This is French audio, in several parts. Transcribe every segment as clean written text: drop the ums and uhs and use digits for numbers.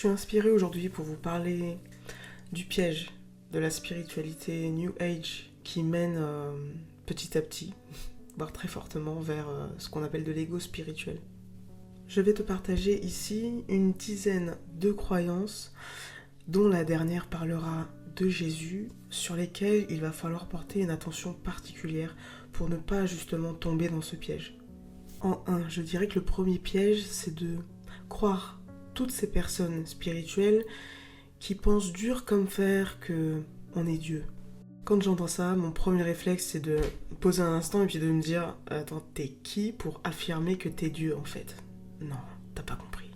Je suis inspirée aujourd'hui pour vous parler du piège de la spiritualité New Age qui mène petit à petit, voire très fortement, vers ce qu'on appelle de l'ego spirituel. Je vais te partager ici une dizaine de croyances dont la dernière parlera de Jésus, sur lesquelles il va falloir porter une attention particulière pour ne pas justement tomber dans ce piège. En un, je dirais que le premier piège, c'est de croire toutes ces personnes spirituelles qui pensent dur comme fer que on est Dieu. Quand j'entends ça, mon premier réflexe c'est de poser un instant et puis de me dire attends, t'es qui pour affirmer que t'es Dieu en fait? Non, t'as pas compris.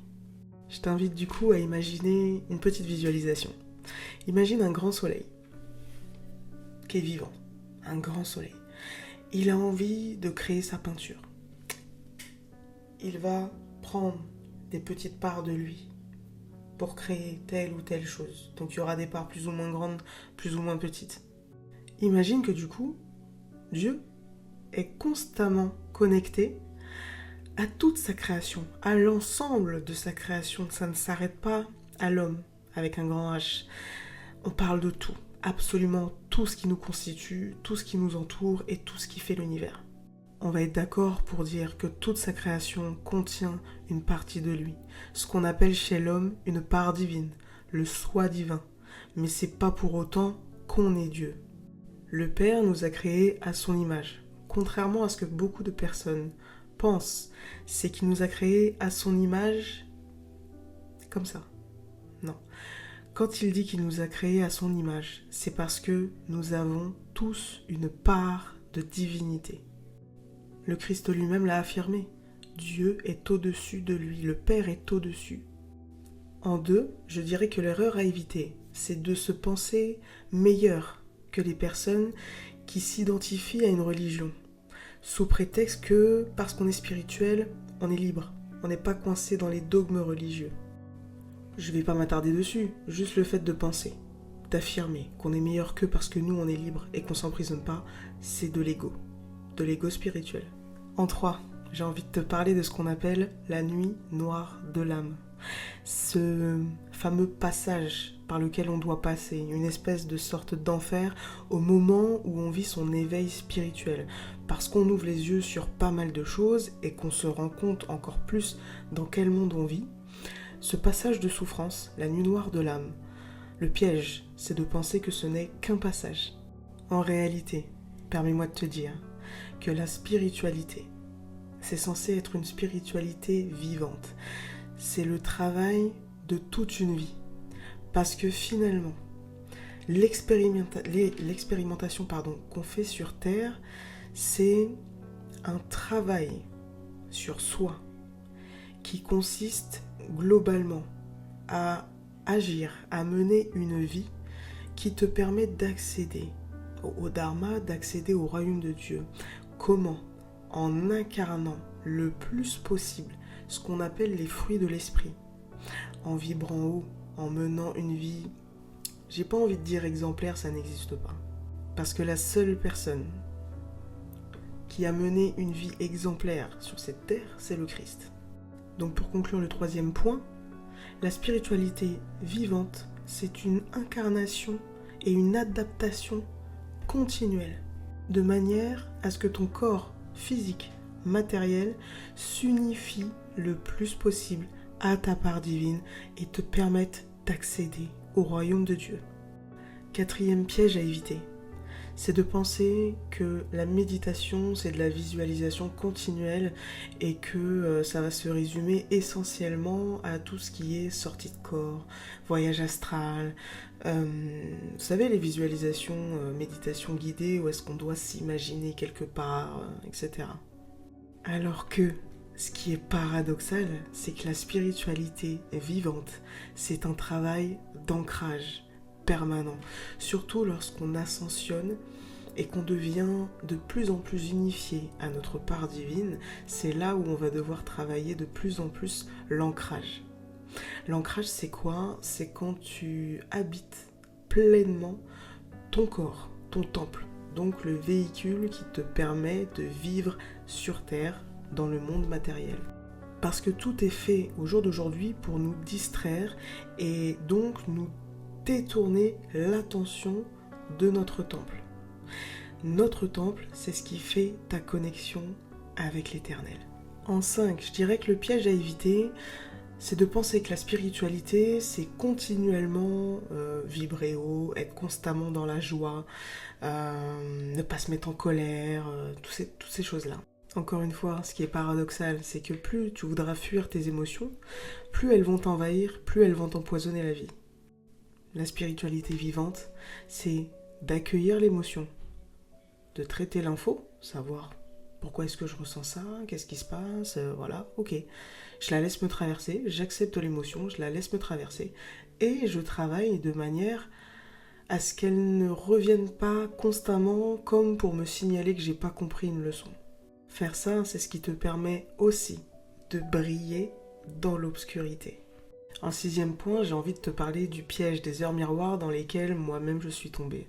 Je t'invite du coup à imaginer une petite visualisation. Imagine un grand soleil qui est vivant, un grand soleil. Il a envie de créer sa peinture. Il va prendre des petites parts de lui pour créer telle ou telle chose. Donc il y aura des parts plus ou moins grandes, plus ou moins petites. Imagine que du coup, Dieu est constamment connecté à toute sa création, à l'ensemble de sa création. Ça ne s'arrête pas à l'homme avec un grand H. On parle de tout, absolument tout ce qui nous constitue, tout ce qui nous entoure et tout ce qui fait l'univers. On va être d'accord pour dire que toute sa création contient une partie de lui, ce qu'on appelle chez l'homme une part divine, le soi divin. Mais c'est pas pour autant qu'on est Dieu. Le Père nous a créés à son image. Contrairement à ce que beaucoup de personnes pensent, c'est qu'il nous a créés à son image comme ça. Non. Quand il dit qu'il nous a créés à son image, c'est parce que nous avons tous une part de divinité. Le Christ lui-même l'a affirmé. Dieu est au-dessus de lui, le Père est au-dessus. En deux, je dirais que l'erreur à éviter, c'est de se penser meilleur que les personnes qui s'identifient à une religion, sous prétexte que, parce qu'on est spirituel, on est libre, on n'est pas coincé dans les dogmes religieux. Je vais pas m'attarder dessus, juste le fait de penser, d'affirmer qu'on est meilleur qu'eux parce que nous on est libre et qu'on s'emprisonne pas, c'est de l'ego spirituel. En 3, j'ai envie de te parler de ce qu'on appelle la nuit noire de l'âme. Ce fameux passage par lequel on doit passer, une espèce de sorte d'enfer au moment où on vit son éveil spirituel. Parce qu'on ouvre les yeux sur pas mal de choses et qu'on se rend compte encore plus dans quel monde on vit. Ce passage de souffrance, la nuit noire de l'âme, le piège, c'est de penser que ce n'est qu'un passage. En réalité, permets-moi de te dire que la spiritualité, c'est censé être une spiritualité vivante. C'est le travail de toute une vie. Parce que finalement, l'expérimentation qu'on fait sur Terre, c'est un travail sur soi qui consiste globalement à agir, à mener une vie qui te permet d'accéder au Dharma, d'accéder au royaume de Dieu. Comment? En incarnant le plus possible ce qu'on appelle les fruits de l'esprit, en vibrant haut, en menant une vie, j'ai pas envie de dire exemplaire, ça n'existe pas. Parce que la seule personne qui a mené une vie exemplaire sur cette terre, c'est le Christ. Donc pour conclure le troisième point, la spiritualité vivante, c'est une incarnation et une adaptation continuelle, de manière à ce que ton corps physique, matériel, s'unifie le plus possible à ta part divine et te permette d'accéder au royaume de Dieu. Quatrième piège à éviter, c'est de penser que la méditation, c'est de la visualisation continuelle et que ça va se résumer essentiellement à tout ce qui est sortie de corps, voyage astral, vous savez, les visualisations, méditation guidée, où est-ce qu'on doit s'imaginer quelque part, etc. Alors que ce qui est paradoxal, c'est que la spiritualité vivante, c'est un travail d'ancrage permanent, surtout lorsqu'on ascensionne et qu'on devient de plus en plus unifié à notre part divine, c'est là où on va devoir travailler de plus en plus l'ancrage. L'ancrage, c'est quoi? C'est quand tu habites pleinement ton corps, ton temple, donc le véhicule qui te permet de vivre sur Terre dans le monde matériel. Parce que tout est fait au jour d'aujourd'hui pour nous distraire et donc nous détourner l'attention de notre temple. Notre temple, c'est ce qui fait ta connexion avec l'Éternel. En 5, je dirais que le piège à éviter, c'est de penser que la spiritualité, c'est continuellement vibrer haut, être constamment dans la joie, ne pas se mettre en colère, toutes ces choses-là. Encore une fois, ce qui est paradoxal, c'est que plus tu voudras fuir tes émotions, plus elles vont t'envahir, plus elles vont t'empoisonner la vie. La spiritualité vivante, c'est d'accueillir l'émotion, de traiter l'info, savoir pourquoi est-ce que je ressens ça, qu'est-ce qui se passe, voilà, ok. Je la laisse me traverser, j'accepte l'émotion, je la laisse me traverser et je travaille de manière à ce qu'elle ne revienne pas constamment comme pour me signaler que j'ai pas compris une leçon. Faire ça, c'est ce qui te permet aussi de briller dans l'obscurité. En 6e point, j'ai envie de te parler du piège des heures miroirs dans lesquelles moi-même je suis tombée.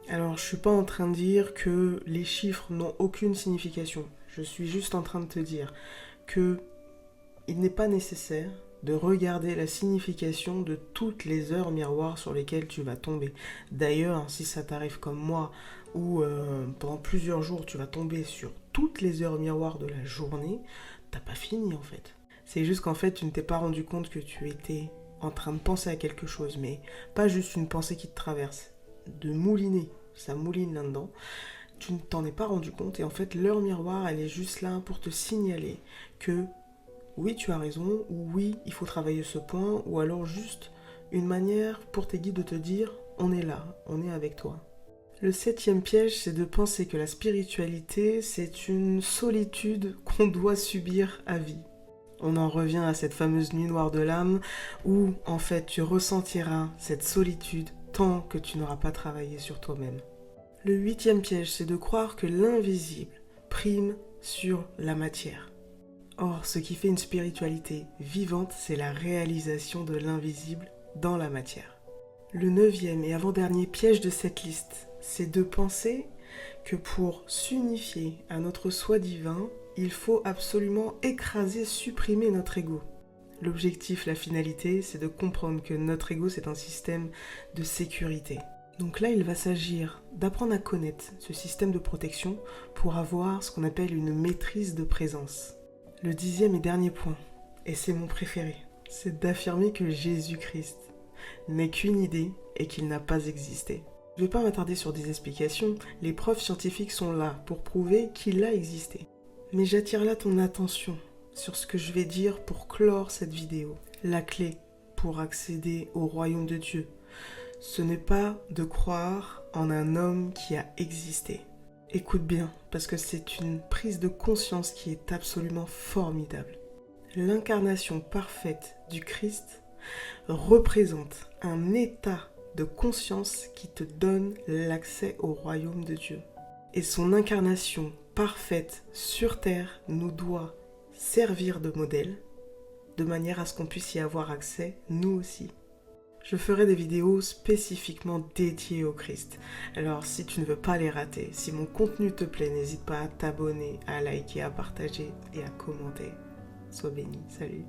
Alors, je suis pas en train de dire que les chiffres n'ont aucune signification. Je suis juste en train de te dire que il n'est pas nécessaire de regarder la signification de toutes les heures miroirs sur lesquelles tu vas tomber. D'ailleurs, si ça t'arrive comme moi, où pendant plusieurs jours tu vas tomber sur toutes les heures miroirs de la journée, t'as pas fini en fait. C'est juste qu'en fait, tu ne t'es pas rendu compte que tu étais en train de penser à quelque chose, mais pas juste une pensée qui te traverse, de mouliner, ça mouline là-dedans. Tu ne t'en es pas rendu compte et en fait, l'heure miroir, elle est juste là pour te signaler que oui, tu as raison, ou oui, il faut travailler ce point, ou alors juste une manière pour tes guides de te dire on est là, on est avec toi. Le 7e piège, c'est de penser que la spiritualité, c'est une solitude qu'on doit subir à vie. On en revient à cette fameuse nuit noire de l'âme où, en fait, tu ressentiras cette solitude tant que tu n'auras pas travaillé sur toi-même. Le 8e piège, c'est de croire que l'invisible prime sur la matière. Or, ce qui fait une spiritualité vivante, c'est la réalisation de l'invisible dans la matière. Le 9e et avant-dernier piège de cette liste, c'est de penser que pour s'unifier à notre soi divin, il faut absolument écraser, supprimer notre ego. L'objectif, la finalité, c'est de comprendre que notre ego, c'est un système de sécurité. Donc là, il va s'agir d'apprendre à connaître ce système de protection pour avoir ce qu'on appelle une maîtrise de présence. Le 10e et dernier point, et c'est mon préféré, c'est d'affirmer que Jésus-Christ n'est qu'une idée et qu'il n'a pas existé. Je ne vais pas m'attarder sur des explications, les preuves scientifiques sont là pour prouver qu'il a existé. Mais j'attire là ton attention sur ce que je vais dire pour clore cette vidéo. La clé pour accéder au royaume de Dieu, ce n'est pas de croire en un homme qui a existé. Écoute bien, parce que c'est une prise de conscience qui est absolument formidable. L'incarnation parfaite du Christ représente un état de conscience qui te donne l'accès au royaume de Dieu. Et son incarnation parfaite sur terre nous doit servir de modèle, de manière à ce qu'on puisse y avoir accès, nous aussi. Je ferai des vidéos spécifiquement dédiées au Christ. Alors si tu ne veux pas les rater, si mon contenu te plaît, n'hésite pas à t'abonner, à liker, à partager et à commenter. Sois béni, salut.